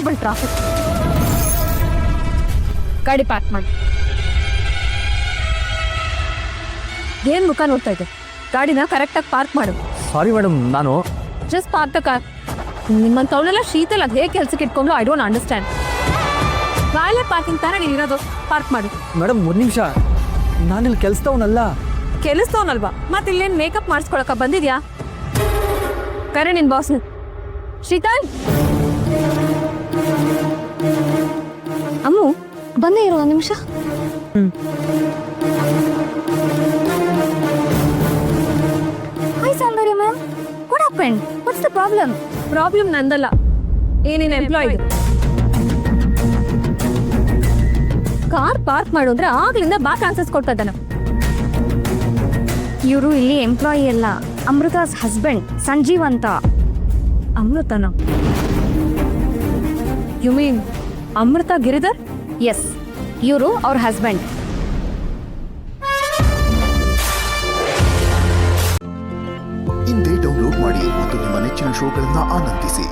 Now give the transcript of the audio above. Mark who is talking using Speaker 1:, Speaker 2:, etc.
Speaker 1: Horrible traffic. ಗಾಡಿ park ಮಾಡಿ. ಏನ್ ಮುಖ ನೋಡ್ತಾ ಇದೆ? ಗಾಡಿನ ಕರೆಕ್ಟಾಗಿ ಪಾರ್ಕ್ ಮಾಡು.
Speaker 2: ಸಾರಿ ಮೇಡಮ್, ನಾನು
Speaker 1: ಜಸ್ಟ್ ಪಾರ್ಕ್ ದ ಕಾರ್. ನಿಮ್ಮಂಥವನ್ನೆಲ್ಲ ಶೀತಲ್ ಅದು ಹೇಗೆ ಕೆಲ್ಸಕ್ಕೆ ಇಟ್ಕೊಂಡ್ಲು I don't understand. Valet parking ತಾನೇ ನೀನು ಇರೋದು, ಪಾರ್ಕ್ ಮಾಡು.
Speaker 2: ಮೇಡಮ್ ಒಂದು ನಿಮಿಷ, ನಾನಿಲ್ಲಿ ಕೆಲಸದವನಲ್ಲ.
Speaker 1: ಕೆಲಸದವನಲ್ವಾ? ಮತ್ತೆ ಇಲ್ಲೇನು ಮೇಕಪ್ ಮಾಡಿಸ್ಕೊಳಕ ಬಂದಿದ್ಯಾ? ಕರೆ ನಿನ್ ಬಾಸ್ನ. ಶೀತಲ್, ಅಮ್ಮು ಬಂದೇ ಇರೋ ಒಂದು ನಿಮಿಷ. Hi Soundarya ma'am, what happened? What's the problem? Problem ನಂದಲ್ಲ, ಏನೇನು ಎಂಪ್ಲಾಯ್. ಕಾರ್ ಪಾರ್ಕ್ ಮಾಡು ಅಂದ್ರೆ ಆಗ್ಲಿಂದ ಬಾಕ್ ಆನ್ಸರ್ಸ್ ಕೊಡ್ತಾ ಇದ್ದಾನೆ. ಇವರು ಇಲ್ಲಿ ಎಂಪ್ಲಾಯಿ ಅಲ್ಲ, ಅಮೃತಾಸ್ ಹಸ್ಬೆಂಡ್ ಸಂಜೀವ್ ಅಂತ. ಅಮೃತನ? You mean Amrita Giridhar? Yes, ಇವರು ಅವ್ರ ಹಸ್ಬೆಂಡ್.
Speaker 3: ಇಂದೇ ಡೌನ್ಲೋಡ್ ಮಾಡಿ ಮತ್ತು ನಿಮ್ಮ ನೆಚ್ಚಿನ ಶೋಗಳನ್ನು ಆನಂದಿಸಿ.